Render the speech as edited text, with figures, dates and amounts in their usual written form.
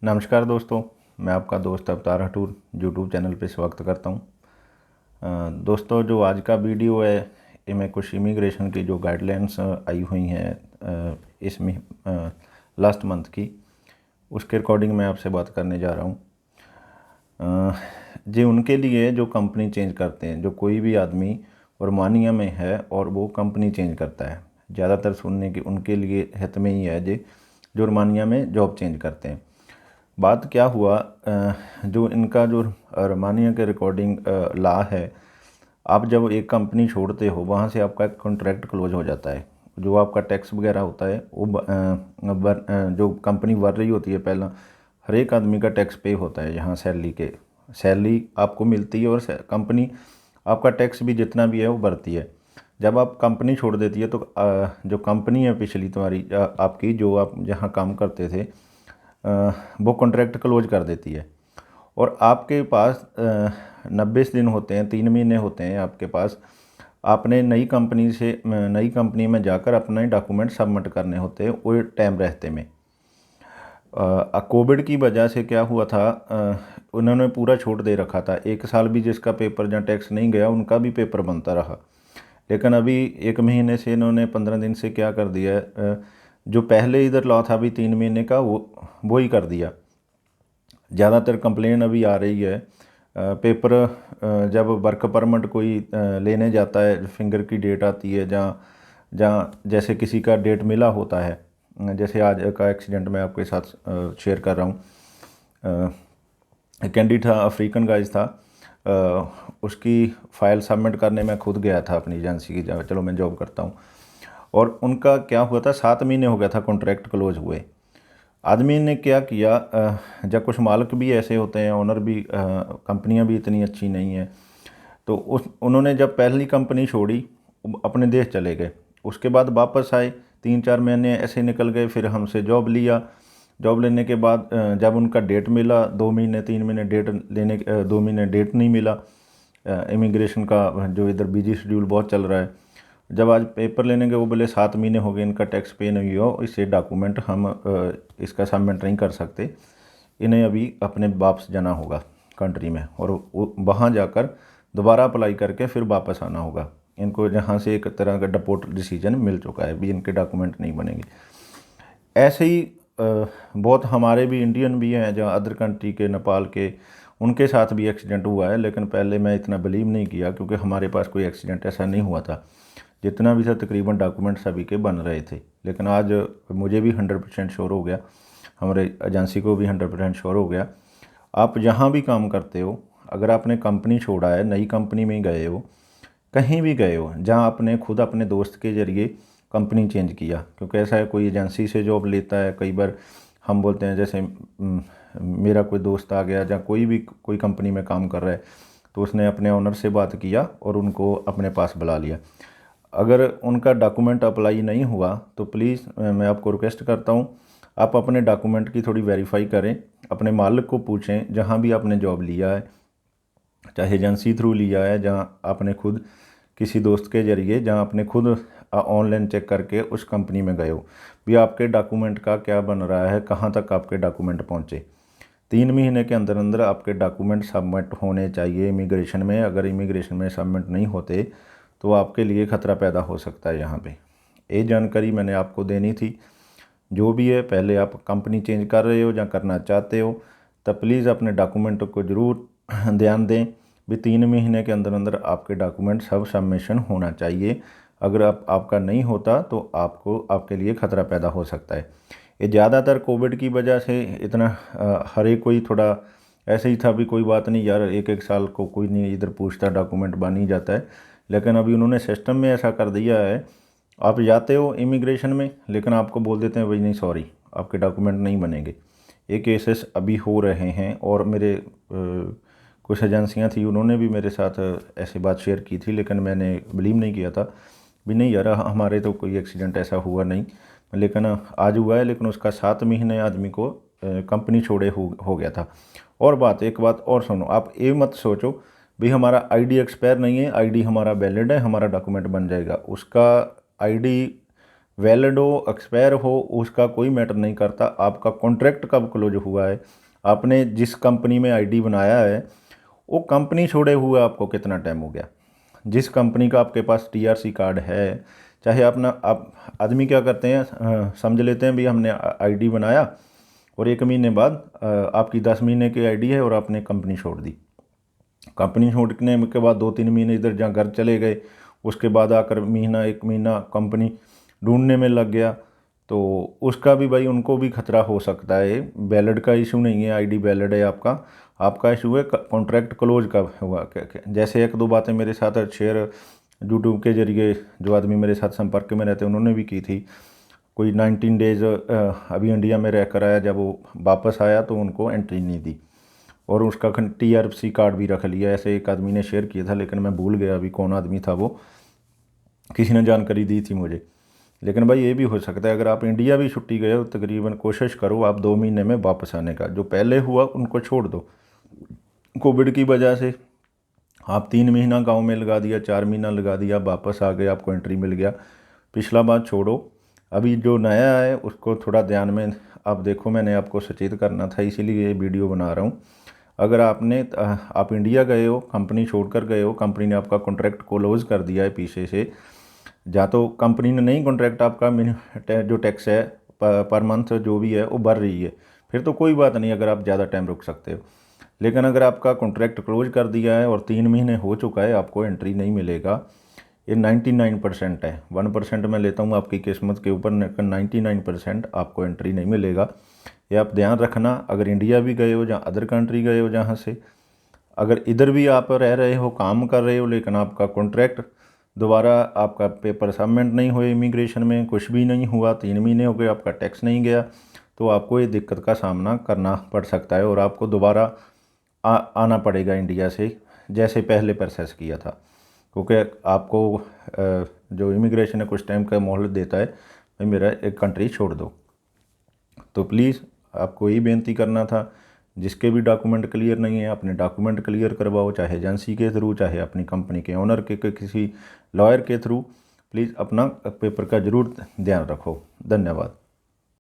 नमस्कार दोस्तों, मैं आपका दोस्त अवतार हटूर यूट्यूब चैनल पे स्वागत करता हूँ। दोस्तों, जो आज का वीडियो है इनमें कुछ इमिग्रेशन की जो गाइडलाइंस आई हुई हैं इसमें लास्ट मंथ की, उसके अकॉर्डिंग मैं आपसे बात करने जा रहा हूँ। जी, उनके लिए जो कंपनी चेंज करते हैं, जो कोई भी आदमी रोमानिया में है और वो कंपनी चेंज करता है, ज़्यादातर सुनने की उनके लिए हित में ही है जी, जो रोमानिया में जॉब चेंज करते हैं। बात क्या हुआ, जो इनका जो रोमानिया के रिकॉर्डिंग लॉ है, आप जब एक कंपनी छोड़ते हो वहाँ से आपका एक कॉन्ट्रैक्ट क्लोज हो जाता है। जो आपका टैक्स वगैरह होता है वो जो कंपनी भर रही होती है, पहला हर एक आदमी का टैक्स पे होता है। यहाँ सैलरी आपको मिलती है और कंपनी आपका टैक्स भी जितना भी है वो भरती है। जब आप कंपनी छोड़ देती है तो जो कंपनी है पिछली तुम्हारी आपकी, जो आप जहाँ काम करते थे, वो कॉन्ट्रैक्ट क्लोज कर देती है और आपके पास 90 दिन होते हैं, 3 महीने होते हैं आपके पास। आपने नई कंपनी में जाकर अपने डॉक्यूमेंट सबमिट करने होते हैं वो टाइम रहते में। कोविड की वजह से क्या हुआ था, उन्होंने पूरा छूट दे रखा था। 1 साल भी जिसका पेपर या टैक्स नहीं गया उनका भी पेपर बनता रहा। लेकिन अभी 1 महीने से इन्होंने 15 दिन से क्या कर दिया है, जो पहले इधर लॉ था अभी 3 महीने का, वो ही कर दिया। ज़्यादातर कंप्लेन अभी आ रही है, पेपर जब वर्क परमिट कोई लेने जाता है, फिंगर की डेट आती है, जहाँ जहाँ जैसे किसी का डेट मिला होता है, जैसे आज का एक्सीडेंट मैं आपके साथ शेयर कर रहा हूँ। कैंडिड था, अफ्रीकन गाइज था, उसकी फ़ाइल सबमिट करने मैं खुद गया था अपनी एजेंसी की, चलो मैं जॉब करता हूँ। और उनका क्या हुआ था, 7 महीने हो गया था कॉन्ट्रैक्ट क्लोज हुए। आदमी ने क्या किया, जब कुछ मालिक भी ऐसे होते हैं, ओनर भी, कंपनियां भी इतनी अच्छी नहीं है, तो उन्होंने जब पहली कंपनी छोड़ी अपने देश चले गए। उसके बाद वापस आए, 3-4 महीने ऐसे निकल गए, फिर हमसे जॉब लिया। जॉब लेने के बाद जब उनका डेट मिला, 2 महीने 3 महीने डेट लेने 2 महीने डेट नहीं मिला। इमिग्रेशन का जो इधर बिजी शेड्यूल बहुत चल रहा है, जब आज पेपर लेने के वो बोले 7 महीने हो गए इनका टैक्स पे नहीं हो, इससे डॉक्यूमेंट हम इसका सबमिट नहीं कर सकते, इन्हें अभी अपने वापस जाना होगा कंट्री में और वहाँ जाकर दोबारा अप्लाई करके फिर वापस आना होगा। इनको जहाँ से एक तरह का डिपोर्ट डिसीजन मिल चुका है, भी इनके डॉक्यूमेंट नहीं बनेंगे। ऐसे ही बहुत हमारे भी इंडियन भी हैं, जहाँ अदर कंट्री के, नेपाल के, उनके साथ भी एक्सीडेंट हुआ है। लेकिन पहले मैं इतना बिलीव नहीं किया क्योंकि हमारे पास कोई एक्सीडेंट ऐसा नहीं हुआ था। जितना भी था तकरीबन डॉक्यूमेंट सभी के बन रहे थे। लेकिन आज मुझे भी 100% श्योर हो गया, हमारे एजेंसी को भी 100% श्योर हो गया। आप जहाँ भी काम करते हो, अगर आपने कंपनी छोड़ा है, नई कंपनी में गए हो, कहीं भी गए हो, जहाँ आपने खुद अपने दोस्त के ज़रिए कंपनी चेंज किया, क्योंकि ऐसा है कोई एजेंसी से जॉब लेता है, कई बार हम बोलते हैं जैसे मेरा कोई दोस्त आ गया, जहाँ कोई कंपनी में काम कर रहा है, तो उसने अपने ओनर से बात किया और उनको अपने पास बुला लिया। अगर उनका डॉक्यूमेंट अप्लाई नहीं हुआ तो प्लीज़ मैं आपको रिक्वेस्ट करता हूँ, आप अपने डॉक्यूमेंट की थोड़ी वेरीफाई करें, अपने मालिक को पूछें जहाँ भी आपने जॉब लिया है, चाहे एजेंसी थ्रू लिया है, जहाँ आपने खुद किसी दोस्त के ज़रिए, जहाँ आपने खुद ऑनलाइन चेक करके उस कंपनी में गए हो, भी आपके डॉक्यूमेंट का क्या बन रहा है, कहाँ तक आपके डॉक्यूमेंट पहुँचे। 3 महीने के अंदर अंदर आपके डॉक्यूमेंट सबमिट होने चाहिए इमिग्रेशन में। अगर इमिग्रेशन में सबमिट नहीं होते तो आपके लिए ख़तरा पैदा हो सकता है। यहाँ पे ये जानकारी मैंने आपको देनी थी। जो भी है, पहले आप कंपनी चेंज कर रहे हो या करना चाहते हो, तब प्लीज़ अपने डॉक्यूमेंट को ज़रूर ध्यान दें भी 3 महीने के अंदर अंदर आपके डॉक्यूमेंट सब सबमिशन होना चाहिए। अगर आपका नहीं होता तो आपके लिए ख़तरा पैदा हो सकता है। ये ज़्यादातर कोविड की वजह से इतना हर एक कोई थोड़ा ऐसे ही था भी, कोई बात नहीं यार, एक एक साल को कोई नहीं इधर पूछता, डॉक्यूमेंट बन ही जाता है। लेकिन अभी उन्होंने सिस्टम में ऐसा कर दिया है, आप जाते हो इमिग्रेशन में लेकिन आपको बोल देते हैं भाई नहीं सॉरी, आपके डॉक्यूमेंट नहीं बनेंगे। ये केसेस अभी हो रहे हैं और मेरे कुछ एजेंसियां थी, उन्होंने भी मेरे साथ ऐसी बात शेयर की थी, लेकिन मैंने बिलीव नहीं किया था भी नहीं यार, हमारे तो कोई एक्सीडेंट ऐसा हुआ नहीं। लेकिन आज हुआ है, लेकिन उसका 7 महीने आदमी को कंपनी छोड़े हो गया था। और एक बात और सुनो, आप ये मत सोचो भी हमारा आईडी एक्सपायर नहीं है, आईडी हमारा वैलिड है, हमारा डॉक्यूमेंट बन जाएगा। उसका आईडी वैलिड हो एक्सपायर हो उसका कोई मैटर नहीं करता। आपका कॉन्ट्रैक्ट कब क्लोज हुआ है, आपने जिस कंपनी में आईडी बनाया है वो कंपनी छोड़े हुए आपको कितना टाइम हो गया। जिस कंपनी का आपके पास टीआरसी कार्ड है, चाहे अपना आप आदमी क्या करते हैं, समझ लेते हैं भी हमने आईडी बनाया और 1 महीने बाद आपकी 10 महीने की आईडी है और आपने कंपनी छोड़ दी। कंपनी छोड़ने के बाद 2-3 महीने इधर जहाँ घर चले गए, उसके बाद आकर महीना 1 महीना कंपनी ढूंढने में लग गया, तो उसका भी भाई उनको भी खतरा हो सकता है। वैलिड का इशू नहीं है, आईडी वैलिड है आपका, आपका इशू है कॉन्ट्रैक्ट क्लोज कब हुआ। जैसे 1-2 बातें मेरे साथ शेयर यूट्यूब के जरिए जो आदमी मेरे साथ संपर्क में रहते हैं उन्होंने भी की थी। कोई 19 डेज़ अभी इंडिया में रह कर आया, जब वो वापस आया तो उनको एंट्री नहीं दी और उसका टीआरसी कार्ड भी रख लिया। ऐसे एक आदमी ने शेयर किया था, लेकिन मैं भूल गया अभी कौन आदमी था वो, किसी ने जानकारी दी थी मुझे। लेकिन भाई ये भी हो सकता है, अगर आप इंडिया भी छुट्टी गए हो तकरीबन कोशिश करो आप 2 महीने में वापस आने का। जो पहले हुआ उनको छोड़ दो। कोविड की वजह से आप 3 महीना गांव में लगा दिया, 4 महीना लगा दिया, वापस आ गए, आपको एंट्री मिल गया। पिछला बात छोड़ो, अभी जो नया है उसको थोड़ा ध्यान में आप देखो। मैंने आपको सचेत करना था इसीलिए ये वीडियो बना रहा हूँ। अगर आप इंडिया गए हो, कंपनी छोड़कर गए हो, कंपनी ने आपका कॉन्ट्रैक्ट क्लोज कर दिया है पीछे से, या तो कंपनी ने नहीं कॉन्ट्रैक्ट आपका जो टैक्स है पर मंथ जो भी है वो भर रही है, फिर तो कोई बात नहीं अगर आप ज़्यादा टाइम रुक सकते हो। लेकिन अगर आपका कॉन्ट्रैक्ट क्लोज कर दिया है और 3 महीने हो चुका है, आपको एंट्री नहीं मिलेगा। ये 99% है, 1% मैं लेता हूँ आपकी किस्मत के ऊपर, 99% आपको एंट्री नहीं मिलेगा। ये आप ध्यान रखना। अगर इंडिया भी गए हो, जहाँ अदर कंट्री गए हो जहाँ से, अगर इधर भी आप रह रहे हो, काम कर रहे हो, लेकिन आपका कॉन्ट्रैक्ट दोबारा आपका पेपर सबमिट नहीं हुए, इमिग्रेशन में कुछ भी नहीं हुआ, 3 महीने हो गए, आपका टैक्स नहीं गया, तो आपको ये दिक्कत का सामना करना पड़ सकता है और आपको दोबारा आना पड़ेगा इंडिया से, जैसे पहले प्रोसेस किया था। क्योंकि आपको जो इमिग्रेशन है कुछ टाइम का मोहलत देता है, भाई मेरा एक कंट्री छोड़ दो। तो प्लीज़ आपको यही बेनती करना था, जिसके भी डॉक्यूमेंट क्लियर नहीं है अपने डॉक्यूमेंट क्लियर करवाओ, चाहे एजेंसी के थ्रू, चाहे अपनी कंपनी के ओनर के किसी लॉयर के थ्रू। प्लीज़ अपना पेपर का ज़रूर ध्यान रखो। धन्यवाद।